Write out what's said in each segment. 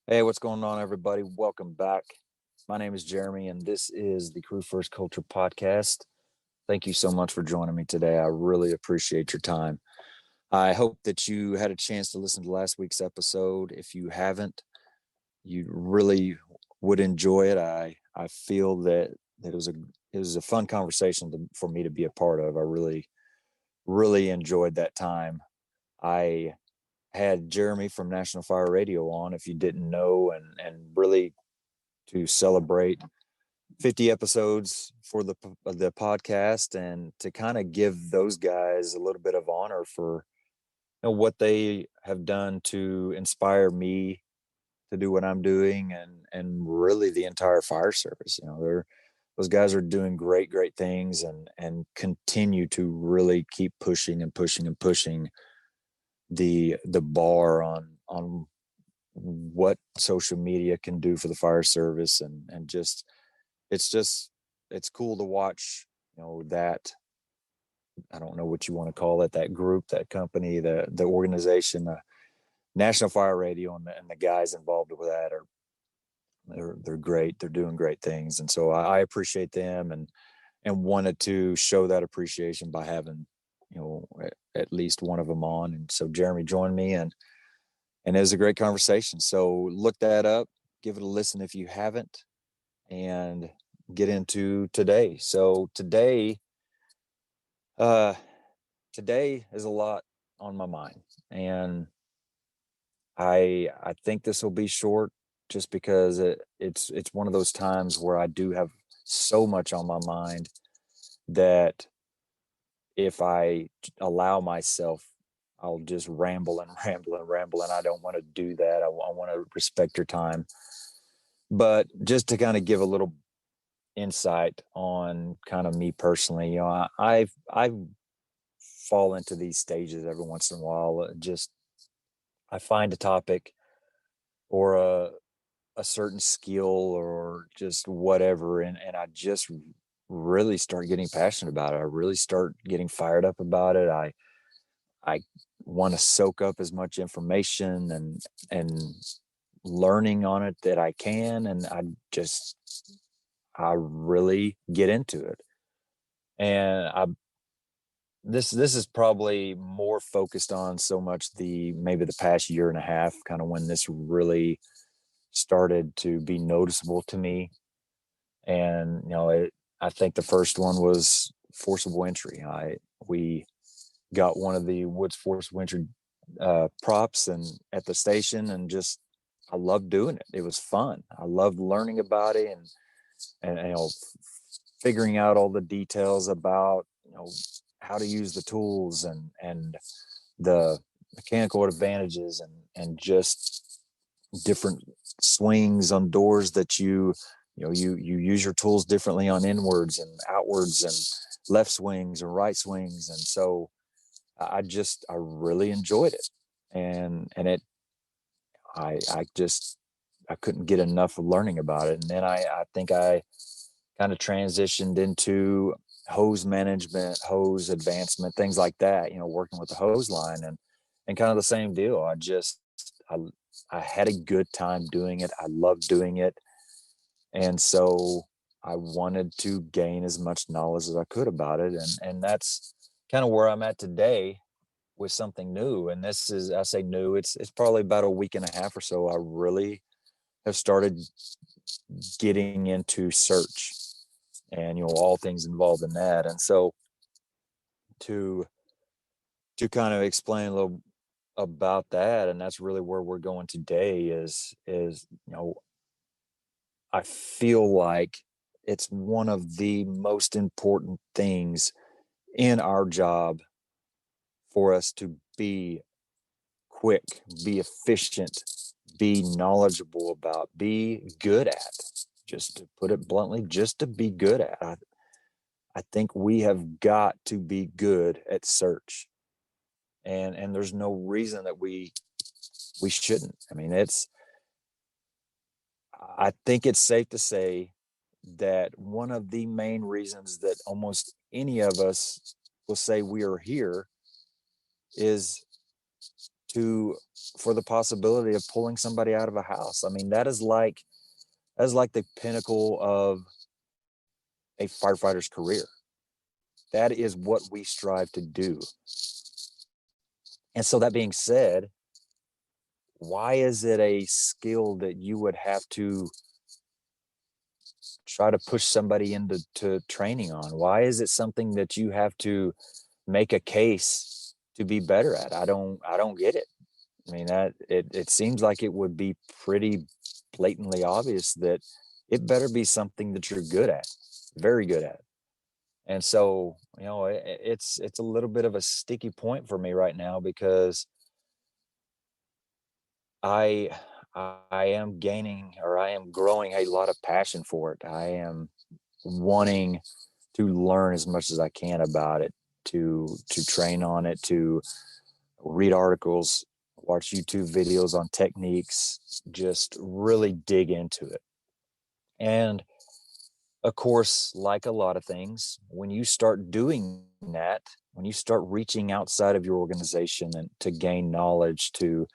Hey, what's going on, everybody? Welcome back. My name is Jeremy, and this is the Crew First Culture podcast. Thank you so much for joining me today. I really appreciate your time. I hope that you had a chance to listen to last week's episode. If you haven't, you really would enjoy it. I feel that it was a fun conversation for me to be a part of. I really enjoyed that time. I had Jeremy from National Fire Radio on, if you didn't know, and really to celebrate 50 episodes for the podcast and to kind of give those guys a little bit of honor for what they have done to inspire me to do what I'm doing and really the entire fire service. They're those guys are doing great things and continue to really keep pushing and pushing and pushing the bar on what social media can do for the fire service and just it's cool to watch, that I don't know what you want to call it, that group, that company, the organization, National Fire Radio, and the guys involved with that are they're great. They're doing great things, and so I appreciate them and wanted to show that appreciation by having at least one of them on. And so Jeremy joined me, and it was a great conversation. So look that up, give it a listen if you haven't, and get into today. So uh, today is a lot on my mind, and I think this will be short, just because it's one of those times where I do have so much on my mind that if I allow myself, I'll just ramble and ramble and ramble, and I don't want to do that. I want to respect your time, but just to kind of give a little insight on kind of me personally, I fall into these stages every once in a while. Just I find a topic or a certain skill or just whatever, and I just really start getting passionate about it. I really start getting fired up about it. I want to soak up as much information and learning on it that I can, and I really get into it. And I this is probably more focused on so much the maybe the past year and a half, kind of when this really started to be noticeable to me. And I think the first one was forcible entry. I We got one of the Woods forcible entry props and at the station, and just I loved doing it. It was fun. I loved learning about it, and figuring out all the details about how to use the tools and the mechanical advantages and just different swings on doors that you use your tools differently on inwards and outwards and left swings and right swings. And so I really enjoyed it, and it I couldn't get enough of learning about it. And then I think I kind of transitioned into hose management, hose advancement, things like that, working with the hose line, and kind of the same deal. I I had a good time doing it. I loved doing it. And so I wanted to gain as much knowledge as I could about it. And that's kind of where I'm at today with something new. And this is, I say new, it's probably about a week and a half or so. I really have started getting into search and all things involved in that. And so to kind of explain a little about that, and that's really where we're going today, is I feel like it's one of the most important things in our job for us to be quick, be efficient, be knowledgeable about, be good at. Just to put it bluntly, just to be good at. I think we have got to be good at search, and there's no reason that we shouldn't. I mean, I think it's safe to say that one of the main reasons that almost any of us will say we are here is to for the possibility of pulling somebody out of a house. I mean, that is like the pinnacle of a firefighter's career. That is what we strive to do. And so that being said, why is it a skill that you would have to try to push somebody into training on? Why is it something that you have to make a case to be better at? I don't get it. I mean, that it seems like it would be pretty blatantly obvious that it better be something that you're good at, very good at. And so, it's a little bit of a sticky point for me right now because I I am gaining, or I am growing a lot of passion for it. I am wanting to learn as much as I can about it, to train on it, to read articles, watch YouTube videos on techniques, just really dig into it. And of course, like a lot of things, when you start doing that, when you start reaching outside of your organization and to gain knowledge, to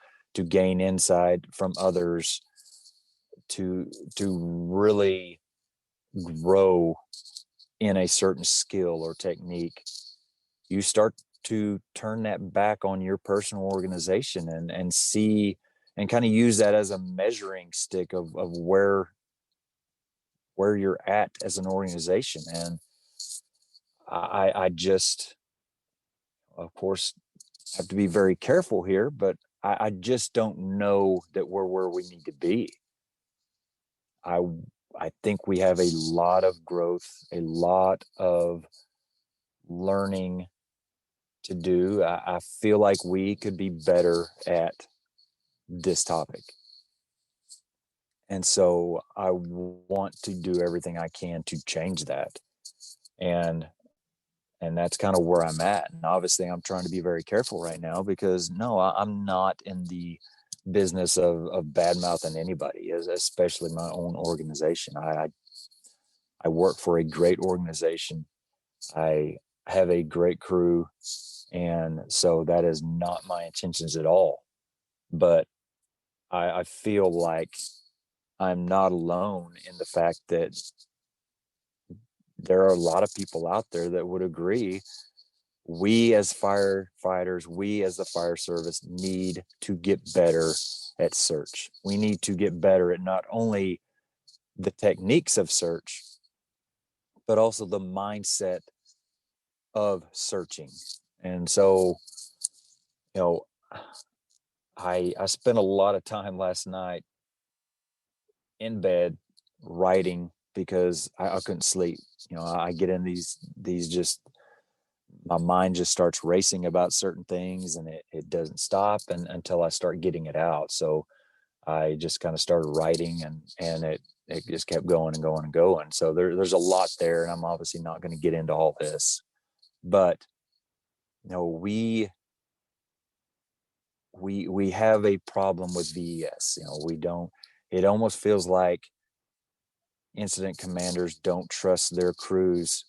gain insight from others, to really grow in a certain skill or technique, you start to turn that back on your personal organization and see and kind of use that as a measuring stick of where you're at as an organization. And I just, of course, have to be very careful here, but I just don't know that we're where we need to be. I I think we have a lot of growth, a lot of learning to do. I feel like we could be better at this topic. And so I want to do everything I can to change that. And that's kind of where I'm at. And obviously I'm trying to be very careful right now because no, I'm not in the business of bad mouthing anybody, especially my own organization. I work for a great organization. I have a great crew. And so that is not my intentions at all. But I feel like I'm not alone in the fact that there are a lot of people out there that would agree. We as firefighters, we as the fire service need to get better at search. We need to get better at not only the techniques of search, but also the mindset of searching. And so, you know, I spent a lot of time last night in bed writing because I couldn't sleep. I get in these just my mind just starts racing about certain things and it doesn't stop until I start getting it out. So I just kind of started writing and it just kept going and going and going. So there's a lot there, and I'm obviously not going to get into all this, but we have a problem with VES. We don't. It almost feels like incident commanders don't trust their crews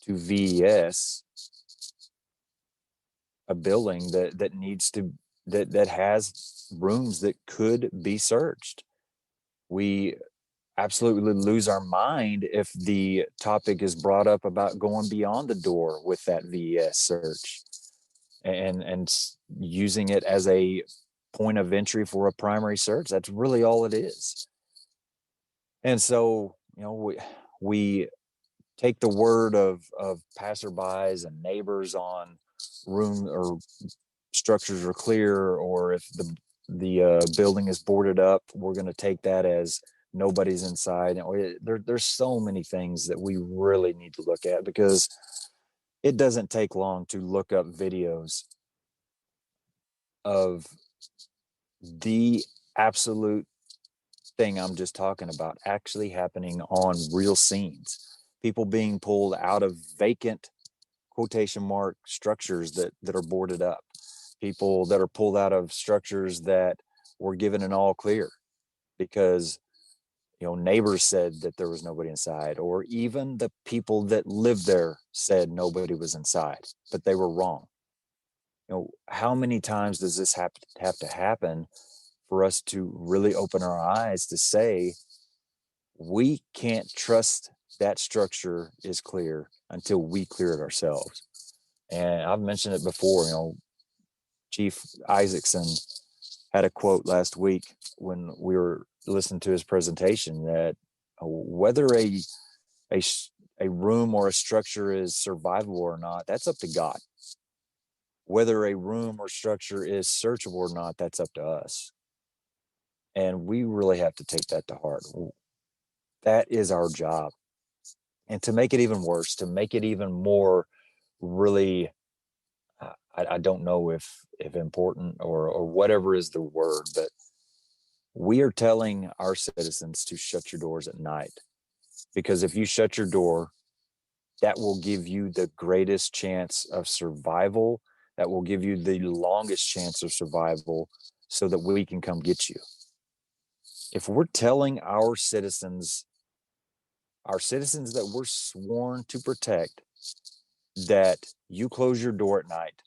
to VES a building that needs to that has rooms that could be searched. We absolutely lose our mind if the topic is brought up about going beyond the door with that VES search and using it as a point of entry for a primary search. That's really all it is. And so, we take the word of passerbys and neighbors on room or structures are clear, or if the building is boarded up, we're going to take that as nobody's inside. There's so many things that we really need to look at, because it doesn't take long to look up videos of the absolute thing I'm just talking about actually happening on real scenes. People being pulled out of vacant quotation mark structures that are boarded up. People that are pulled out of structures that were given an all clear because neighbors said that there was nobody inside, or even the people that lived there said nobody was inside, but they were wrong. how many times does this have to happen for us to really open our eyes to say, we can't trust that structure is clear until we clear it ourselves. And I've mentioned it before, Chief Isaacson had a quote last week when we were listening to his presentation that whether a a room or a structure is survivable or not, that's up to God. Whether a room or structure is searchable or not, that's up to us. And we really have to take that to heart. That is our job. And to make it even worse, to make it even more really, I don't know if important or whatever is the word, but we are telling our citizens to shut your doors at night, because if you shut your door, that will give you the greatest chance of survival. That will give you the longest chance of survival so that we can come get you. If we're telling our citizens that we're sworn to protect, that you close your door at night,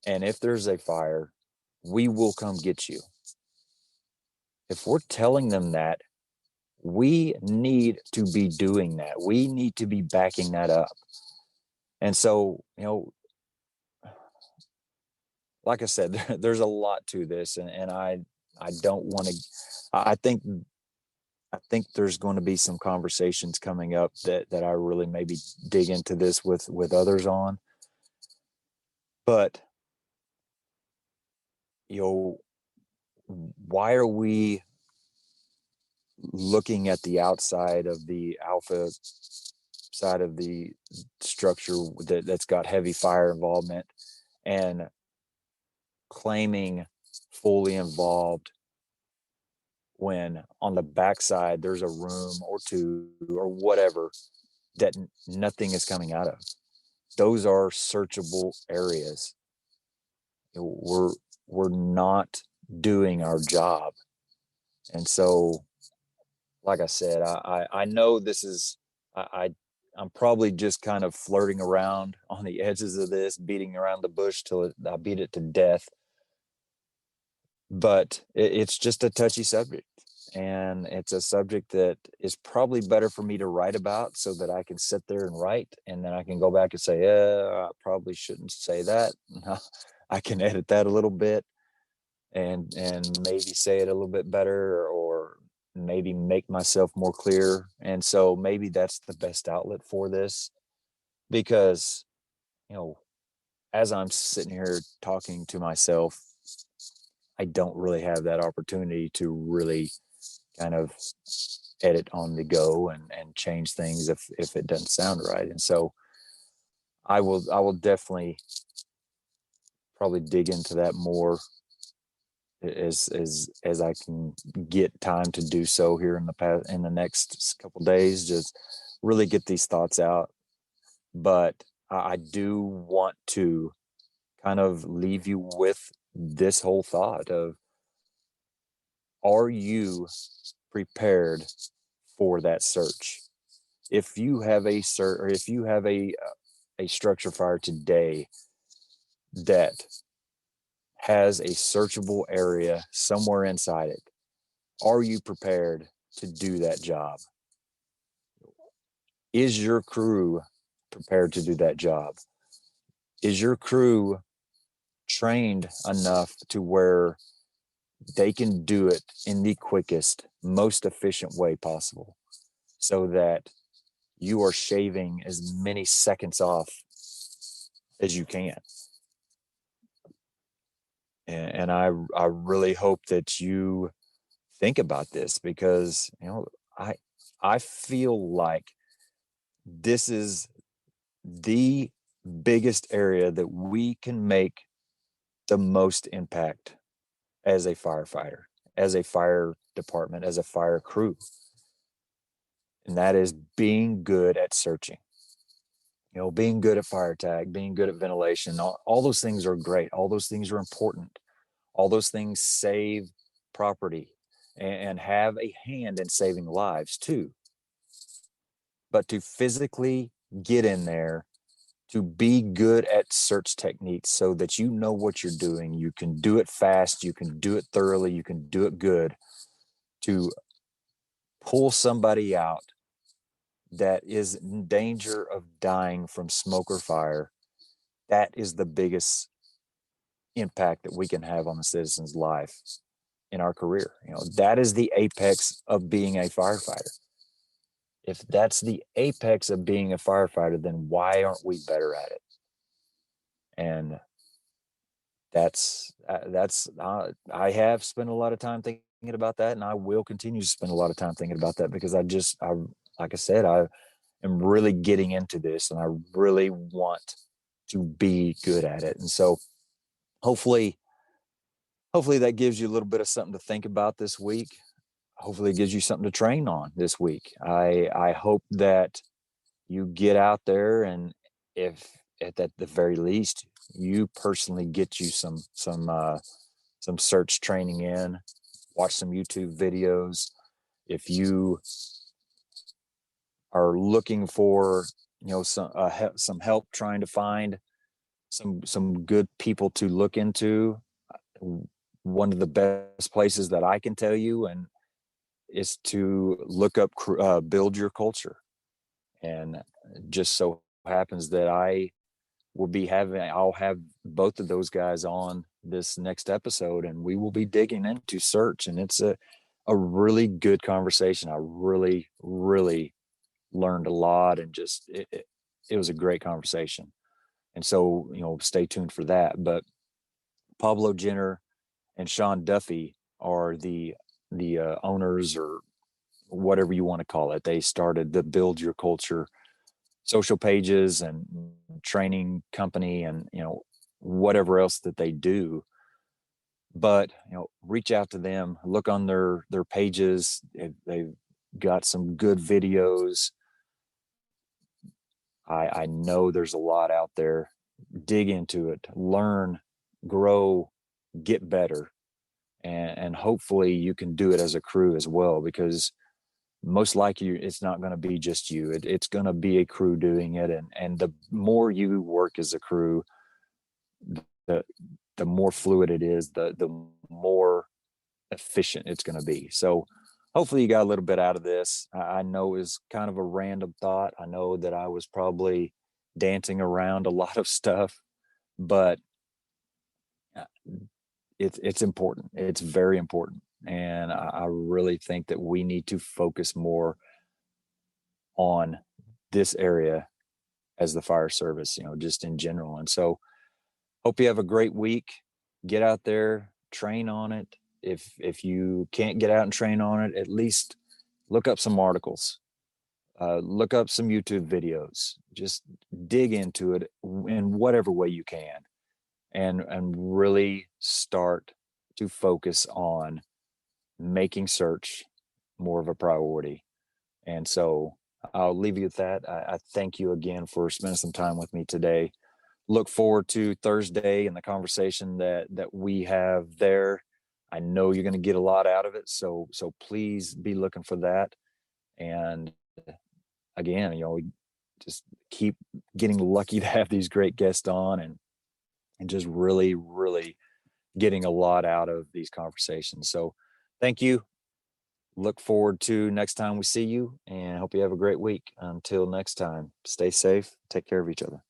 and if there's a fire, we will come get you. If we're telling them that, we need to be doing that. We need to be backing that up. And so, like I said, there's a lot to this, and I don't want to. I think there's going to be some conversations coming up that I really maybe dig into this with others on. But why are we looking at the outside of the alpha side of the structure that's got heavy fire involvement and claiming fully involved when on the backside there's a room or two or whatever that nothing is coming out of? Those are searchable areas. We're not doing our job. And so, like I said, I know this is, I'm probably just kind of flirting around on the edges of this, beating around the bush till I beat it to death. But it's just a touchy subject. And it's a subject that is probably better for me to write about so that I can sit there and write. And then I can go back and say, I probably shouldn't say that. I can edit that a little bit and maybe say it a little bit better, or maybe make myself more clear. And so maybe that's the best outlet for this, because, as I'm sitting here talking to myself, I don't really have that opportunity to really kind of edit on the go and change things if it doesn't sound right. And so I will definitely probably dig into that more as I can get time to do so here in the next couple of days, just really get these thoughts out. But I do want to kind of leave you with this whole thought of, are you prepared for that search? If you have a search, or if you have a structure fire today that has a searchable area somewhere inside it, are you prepared to do that job? Is your crew prepared to do that job? Is your crew trained enough to where they can do it in the quickest, most efficient way possible, so that you are shaving as many seconds off as you can? And I really hope that you think about this, because I feel like this is the biggest area that we can make the most impact as a firefighter, as a fire department, as a fire crew. And that is being good at searching, being good at fire tag, being good at ventilation. All those things are great. All those things are important. All those things save property and have a hand in saving lives too. But to physically get in there, to be good at search techniques so that you know what you're doing. You can do it fast, you can do it thoroughly, you can do it good, to pull somebody out that is in danger of dying from smoke or fire. That is the biggest impact that we can have on the citizen's life in our career. That is the apex of being a firefighter. If that's the apex of being a firefighter, then why aren't we better at it? And I have spent a lot of time thinking about that, and I will continue to spend a lot of time thinking about that, because like I said, I am really getting into this, and I really want to be good at it. And so hopefully that gives you a little bit of something to think about this week. Hopefully it gives you something to train on this week. I hope that you get out there, and if at the very least you personally get you some search training in, watch some YouTube videos. If you are looking for some help trying to find some good people to look into, one of the best places that I can tell you and is to look up Build Your Culture. And just so happens that I'll have both of those guys on this next episode, and we will be digging into search. And it's a really good conversation. I really, really learned a lot, and just it was a great conversation. And so, stay tuned for that. But Pablo Jenner and Sean Duffy are the owners, or whatever you want to call it. They started the Build Your Culture social pages and training company, and whatever else that they do. But reach out to them, look on their pages. They've got some good videos. I know there's a lot out there. Dig into it, learn, grow, get better, and hopefully you can do it as a crew as well, because most likely it's not going to be just you. It's going to be a crew doing it, and the more you work as a crew, the more fluid it is, the more efficient it's going to be. So hopefully you got a little bit out of this. I know it's kind of a random thought. I know that I was probably dancing around a lot of stuff, but it's important. It's very important. And I really think that we need to focus more on this area as the fire service, just in general. And so hope you have a great week. Get out there, train on it. If you can't get out and train on it, at least look up some articles, look up some YouTube videos, just dig into it in whatever way you can, and really start to focus on making search more of a priority. And so I'll leave you with that. I thank you again for spending some time with me today. Look forward to Thursday and the conversation that we have there. I know you're going to get a lot out of it, so please be looking for that. And again, just keep getting lucky to have these great guests on, and just really, really getting a lot out of these conversations. So thank you. Look forward to next time we see you, and hope you have a great week. Until next time, stay safe, take care of each other.